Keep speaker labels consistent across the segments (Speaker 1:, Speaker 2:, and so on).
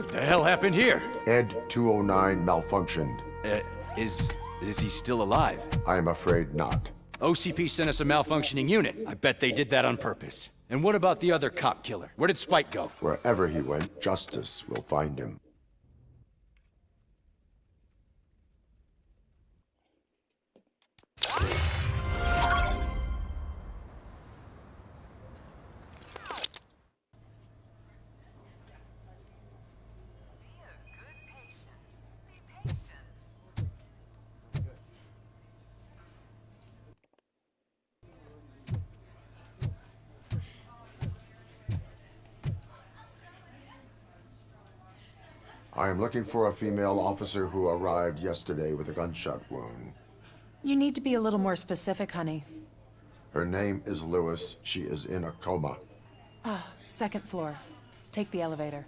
Speaker 1: What the hell happened here?
Speaker 2: Ed 209 malfunctioned.
Speaker 1: Is he still alive?
Speaker 2: I am afraid not.
Speaker 1: OCP sent us a malfunctioning unit. I bet they did that on purpose. And what about the other cop killer? Where did Spike go?
Speaker 2: Wherever he went, justice will find him. I am looking for a female officer who arrived yesterday with a gunshot wound.
Speaker 3: You need to be a little more specific, honey.
Speaker 2: Her name is Lewis. She is in a coma.
Speaker 3: Second floor. Take the elevator.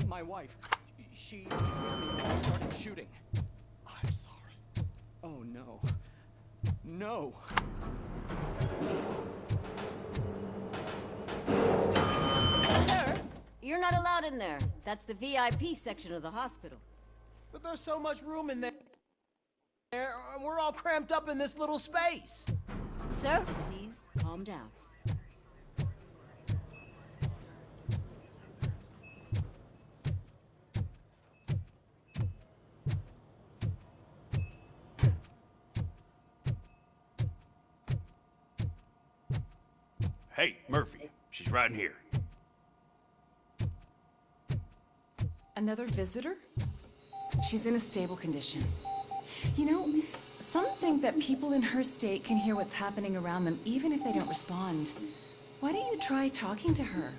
Speaker 1: My wife. She was with me when we started shooting. I'm sorry. Oh, no. No.
Speaker 4: Sir, you're not allowed in there. That's the VIP section of the hospital.
Speaker 5: But there's so much room in there, and we're all cramped up in this little space.
Speaker 4: Sir, please calm down.
Speaker 1: Hey, Murphy. She's right in here.
Speaker 3: Another visitor? She's in a stable condition. You know, some think that people in her state can hear what's happening around them even if they don't respond. Why don't you try talking to her?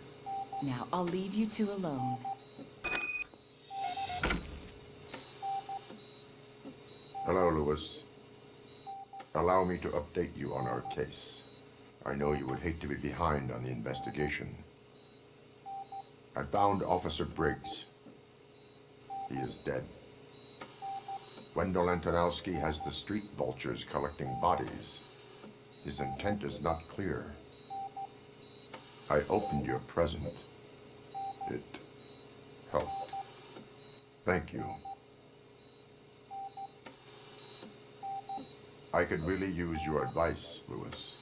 Speaker 3: Now, I'll leave you two alone.
Speaker 2: Hello, Lewis. Allow me to update you on our case. I know you would hate to be behind on the investigation. I found Officer Briggs. He is dead. Wendell Antonowski has the street vultures collecting bodies. His intent is not clear. I opened your present. It helped. Thank you. I could really use your advice, Lewis.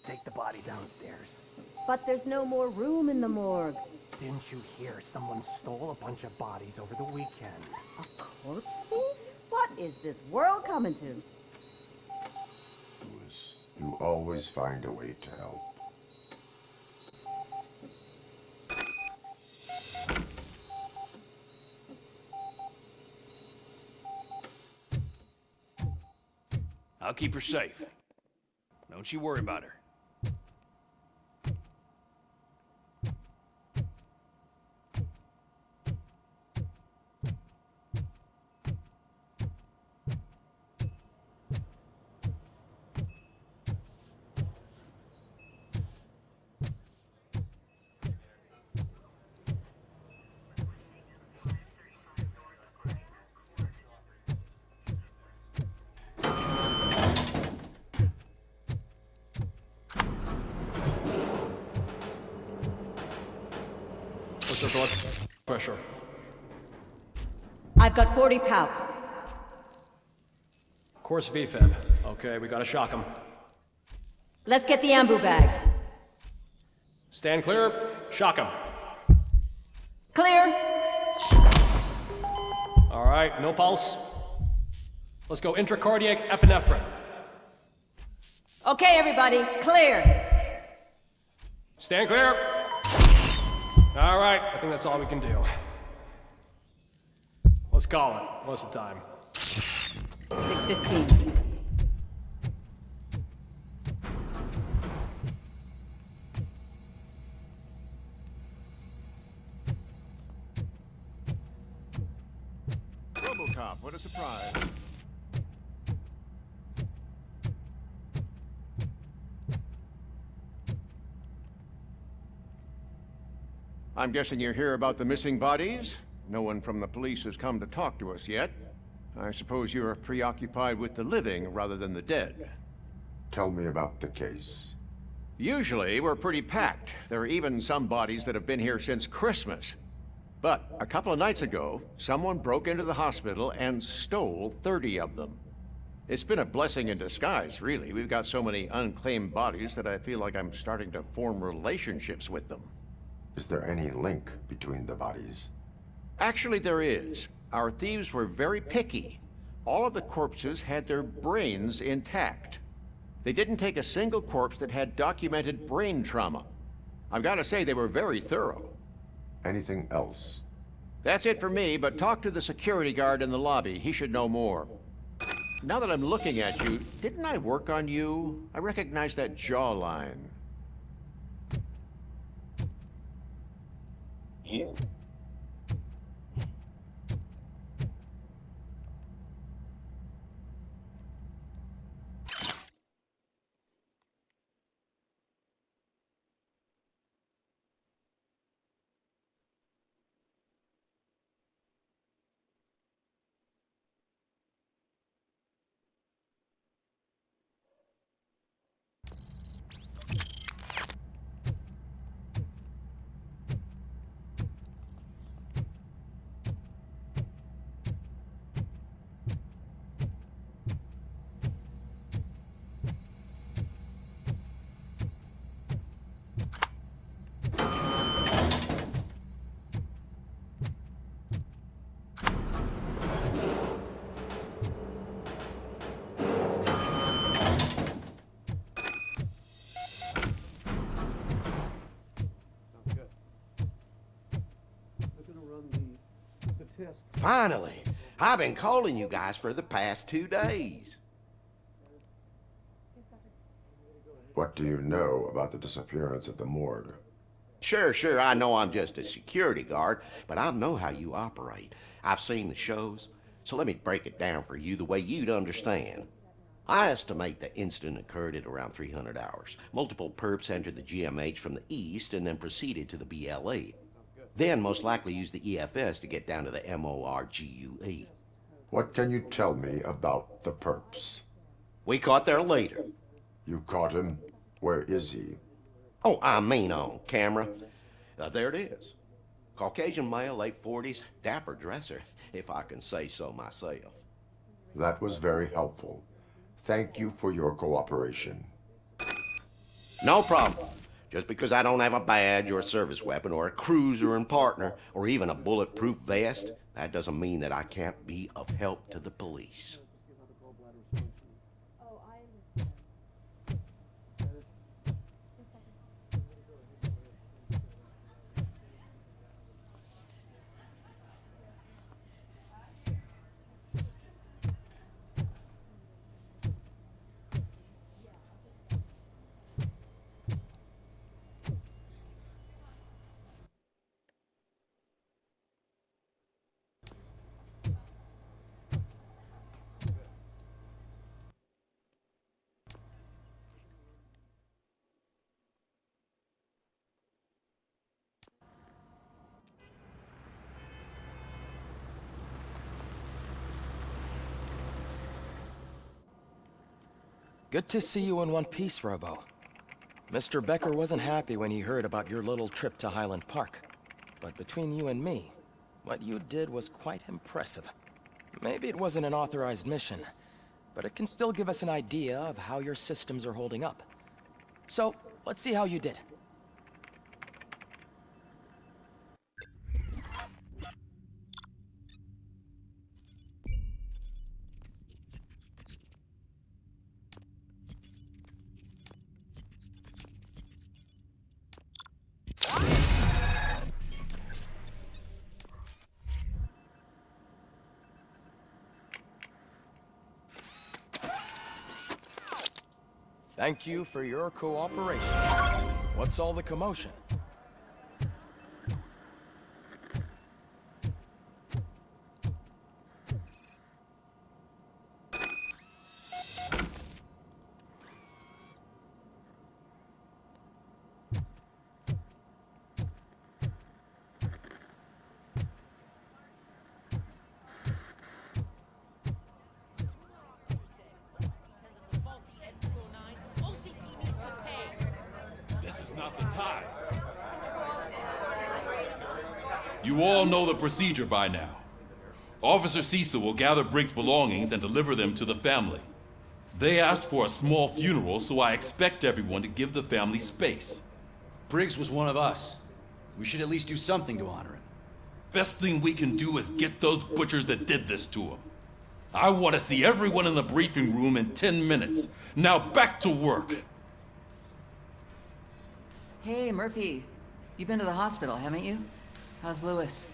Speaker 6: Take the body downstairs.
Speaker 4: But there's no more room in the morgue.
Speaker 6: Didn't you hear someone stole a bunch of bodies over the weekend?
Speaker 4: A corpse thief? What is this world coming to?
Speaker 2: Lewis, you always find a way to help.
Speaker 1: I'll keep her safe. Don't you worry about her.
Speaker 7: What's your blood pressure?
Speaker 4: I've got 40 pow.
Speaker 7: Course VFib. Okay, we gotta shock him.
Speaker 4: Let's get the ambu bag.
Speaker 7: Stand clear, shock him.
Speaker 4: Clear.
Speaker 7: All right, no pulse. Let's go intracardiac epinephrine.
Speaker 4: Okay, everybody, clear.
Speaker 7: Stand clear. All right, I think that's all we can do. Let's call it. What's the time?
Speaker 4: 6:15.
Speaker 8: Robocop, what a surprise. I'm guessing you're here about the missing bodies? No one from the police has come to talk to us yet. I suppose you're preoccupied with the living rather than the dead.
Speaker 2: Tell me about the case.
Speaker 8: Usually, we're pretty packed. There are even some bodies that have been here since Christmas. But a couple of nights ago, someone broke into the hospital and stole 30 of them. It's been a blessing in disguise, really. We've got so many unclaimed bodies that I feel like I'm starting to form relationships with them.
Speaker 2: Is there any link between the bodies?
Speaker 8: Actually, there is. Our thieves were very picky. All of the corpses had their brains intact. They didn't take a single corpse that had documented brain trauma. I've got to say, they were very thorough.
Speaker 2: Anything else?
Speaker 8: That's it for me, but talk to the security guard in the lobby. He should know more. Now that I'm looking at you, didn't I work on you? I recognize that jawline.
Speaker 9: Finally! I've been calling you guys for the past 2 days.
Speaker 2: What do you know about the disappearance at the morgue?
Speaker 9: Sure, I know I'm just a security guard, but I know how you operate. I've seen the shows, so let me break it down for you the way you'd understand. I estimate the incident occurred at around 300 hours. Multiple perps entered the GMH from the east and then proceeded to the BLE. Then most likely used the EFS to get down to the MORGUE.
Speaker 2: What can you tell me about the perps?
Speaker 9: We caught their leader.
Speaker 2: You caught him? Where is he?
Speaker 9: Oh, I mean on camera. There it is. Caucasian male, late 40s, dapper dresser, if I can say so myself.
Speaker 2: That was very helpful. Thank you for your cooperation.
Speaker 9: No problem. Just because I don't have a badge or a service weapon or a cruiser and partner or even a bulletproof vest, that doesn't mean that I can't be of help to the police.
Speaker 10: Good to see you in one piece, Robo. Mr. Becker wasn't happy when he heard about your little trip to Highland Park. But between you and me, what you did was quite impressive. Maybe it wasn't an authorized mission, but it can still give us an idea of how your systems are holding up. So, let's see how you did. Thank you for your cooperation. What's all the commotion?
Speaker 11: not the time. You all know the procedure by now. Officer Cecil will gather Briggs' belongings and deliver them to the family. They asked for a small funeral, so I expect everyone to give the family space.
Speaker 1: Briggs was one of us. We should at least do something to honor him.
Speaker 11: Best thing we can do is get those butchers that did this to him. I want to see everyone in the briefing room in 10 minutes. Now back to work.
Speaker 3: Hey, Murphy. You've been to the hospital, haven't you? How's Lewis?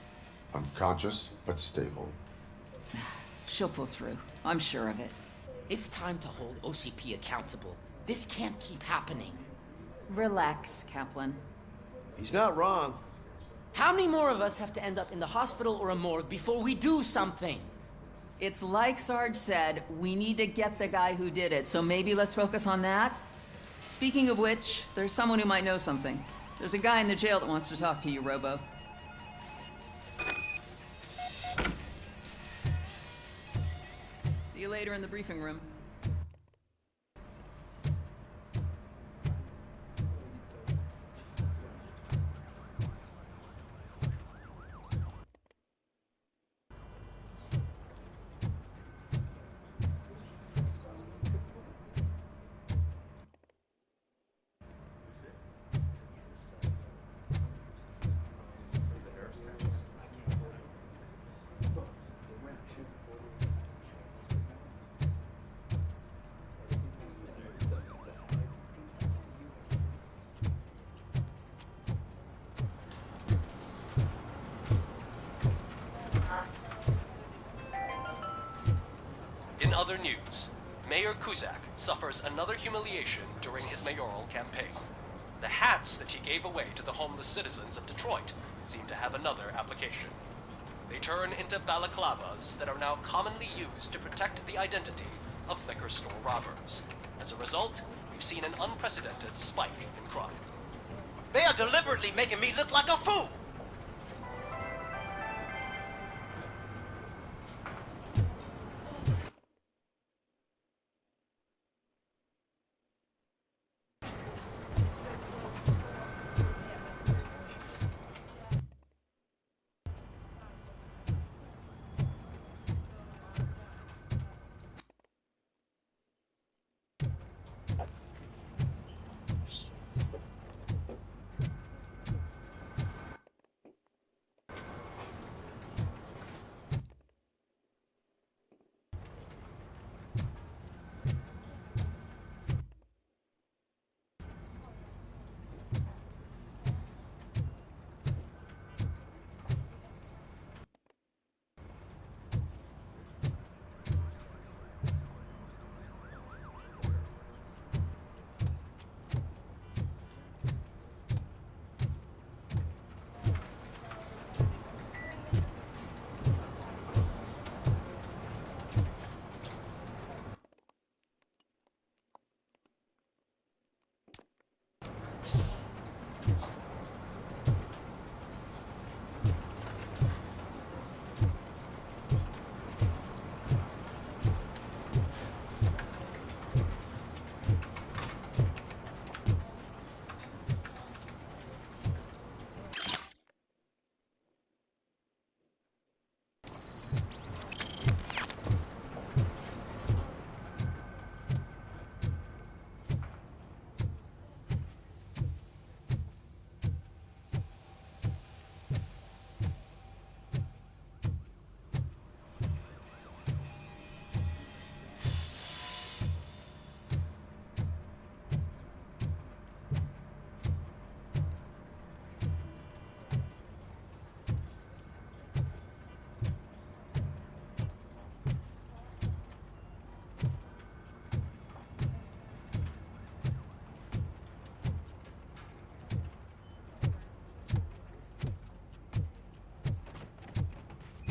Speaker 2: Unconscious, but stable.
Speaker 3: She'll pull through. I'm sure of it.
Speaker 12: It's time to hold OCP accountable. This can't keep happening.
Speaker 3: Relax, Kaplan.
Speaker 9: He's not wrong.
Speaker 12: How many more of us have to end up in the hospital or a morgue before we do something?
Speaker 3: It's like Sarge said, we need to get the guy who did it, so maybe let's focus on that? Speaking of which, there's someone who might know something. There's a guy in the jail that wants to talk to you, Robo. See you later in the briefing room.
Speaker 13: In other news, Mayor Kuzak suffers another humiliation during his mayoral campaign. The hats that he gave away to the homeless citizens of Detroit seem to have another application. They turn into balaclavas that are now commonly used to protect the identity of liquor store robbers. As a result, we've seen an unprecedented spike in crime.
Speaker 12: They are deliberately making me look like a fool!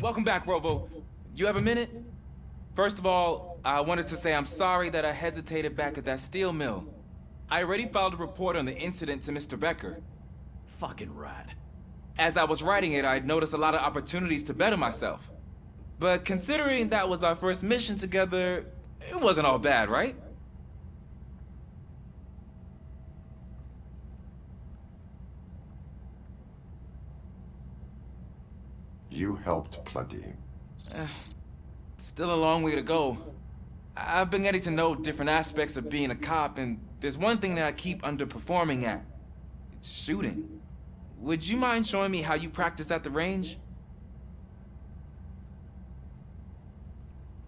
Speaker 14: Welcome back, Robo. You have a minute? First of all, I wanted to say I'm sorry that I hesitated back at that steel mill. I already filed a report on the incident to Mr. Becker.
Speaker 1: Fucking rat.
Speaker 14: As I was writing it, I'd noticed a lot of opportunities to better myself. But considering that was our first mission together, it wasn't all bad, right?
Speaker 2: you helped plenty.
Speaker 14: Still a long way to go. I've been getting to know different aspects of being a cop, and there's one thing that I keep underperforming at. It's shooting. Would you mind showing me how you practice at the range?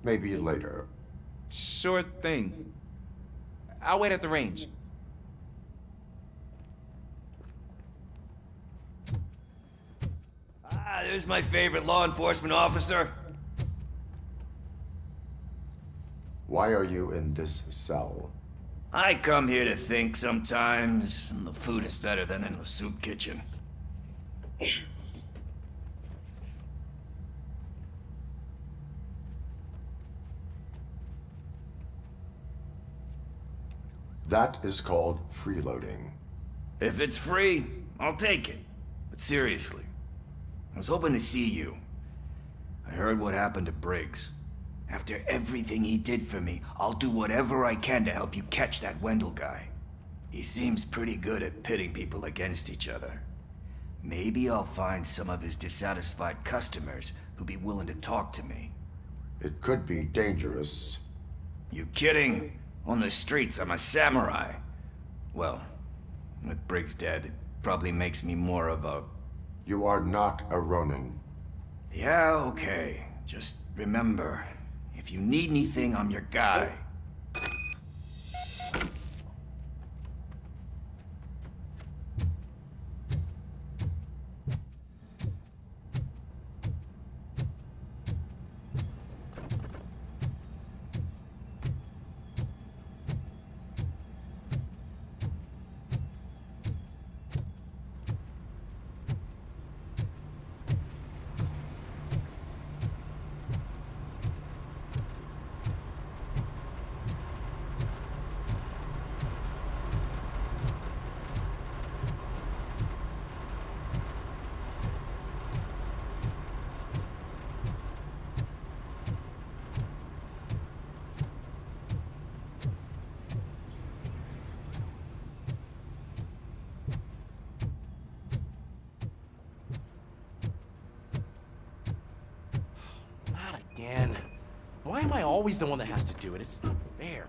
Speaker 2: Maybe later.
Speaker 14: Sure thing. I'll wait at the range.
Speaker 15: There's my favorite law enforcement officer.
Speaker 2: Why are you in this cell?
Speaker 15: I come here to think sometimes, and the food is better than in a soup kitchen.
Speaker 2: That is called freeloading.
Speaker 15: If it's free, I'll take it. But seriously, I was hoping to see you. I heard what happened to Briggs. After everything he did for me, I'll do whatever I can to help you catch that Wendell guy. He seems pretty good at pitting people against each other. Maybe I'll find some of his dissatisfied customers who'd be willing to talk to me.
Speaker 2: It could be dangerous.
Speaker 15: You kidding? On the streets, I'm a samurai. Well, with Briggs dead, it probably makes me more of a...
Speaker 2: You are not a Ronin.
Speaker 15: Yeah, okay. Just remember, if you need anything, I'm your guy.
Speaker 5: Again. Why am I always the one that has to do it? It's not fair.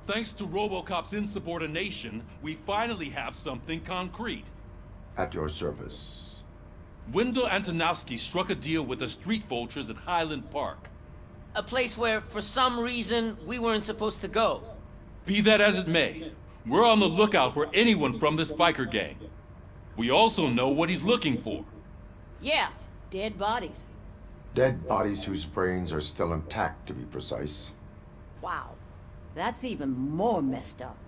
Speaker 11: Thanks to Robocop's insubordination, we finally have something concrete.
Speaker 2: At your service.
Speaker 11: Wendell Antonowski struck a deal with the street vultures at Highland Park.
Speaker 12: A place where, for some reason, we weren't supposed to go.
Speaker 11: Be that as it may, we're on the lookout for anyone from this biker gang. We also know what he's looking for.
Speaker 4: Yeah, dead bodies.
Speaker 2: Dead bodies whose brains are still intact, to be precise.
Speaker 4: Wow, that's even more messed up.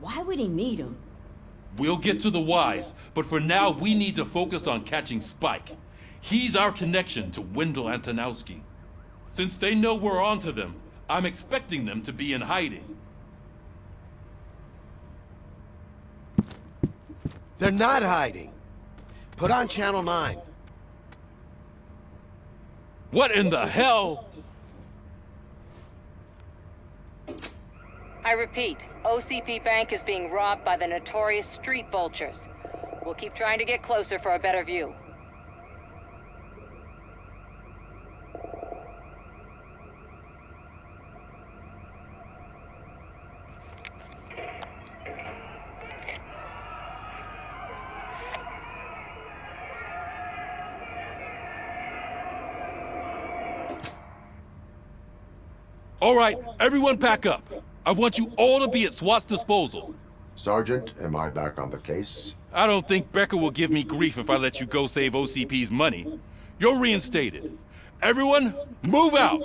Speaker 4: Why would he need them?
Speaker 11: We'll get to the whys, but for now we need to focus on catching Spike. He's our connection to Wendell Antonowski. Since they know we're onto them, I'm expecting them to be in hiding.
Speaker 9: They're not hiding. Put on Channel 9.
Speaker 11: What in the hell?
Speaker 16: I repeat, OCP Bank is being robbed by the notorious street vultures. We'll keep trying to get closer for a better view.
Speaker 11: All right, everyone pack up. I want you all to be at SWAT's disposal.
Speaker 2: Sergeant, am I back on the case?
Speaker 11: I don't think Becker will give me grief if I let you go save OCP's money. You're reinstated. Everyone, move out!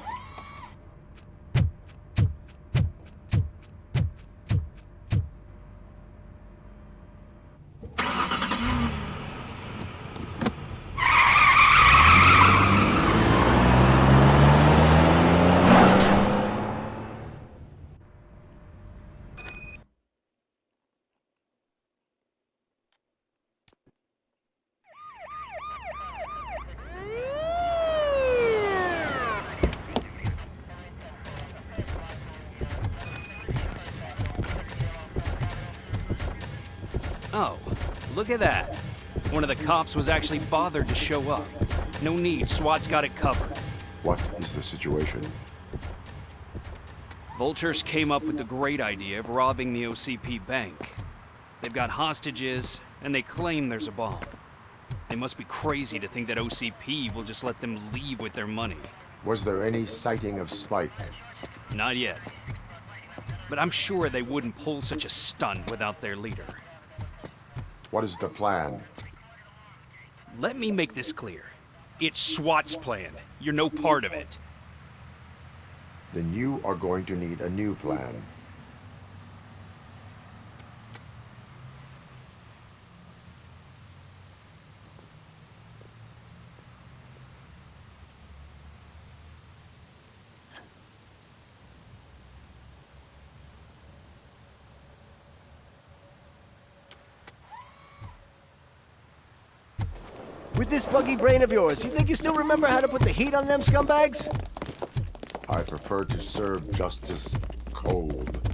Speaker 1: Oh, look at that. One of the cops was actually bothered to show up. No need, SWAT's got it covered.
Speaker 2: What is the situation?
Speaker 1: Vultures came up with the great idea of robbing the OCP bank. They've got hostages, and they claim there's a bomb. They must be crazy to think that OCP will just let them leave with their money.
Speaker 2: Was there any sighting of Spike?
Speaker 1: Not yet. But I'm sure they wouldn't pull such a stunt without their leader.
Speaker 2: What is the plan?
Speaker 1: Let me make this clear. It's SWAT's plan. You're no part of it.
Speaker 2: Then you are going to need a new plan.
Speaker 5: With this buggy brain of yours, you think you still remember how to put the heat on them scumbags?
Speaker 2: I prefer to serve justice cold.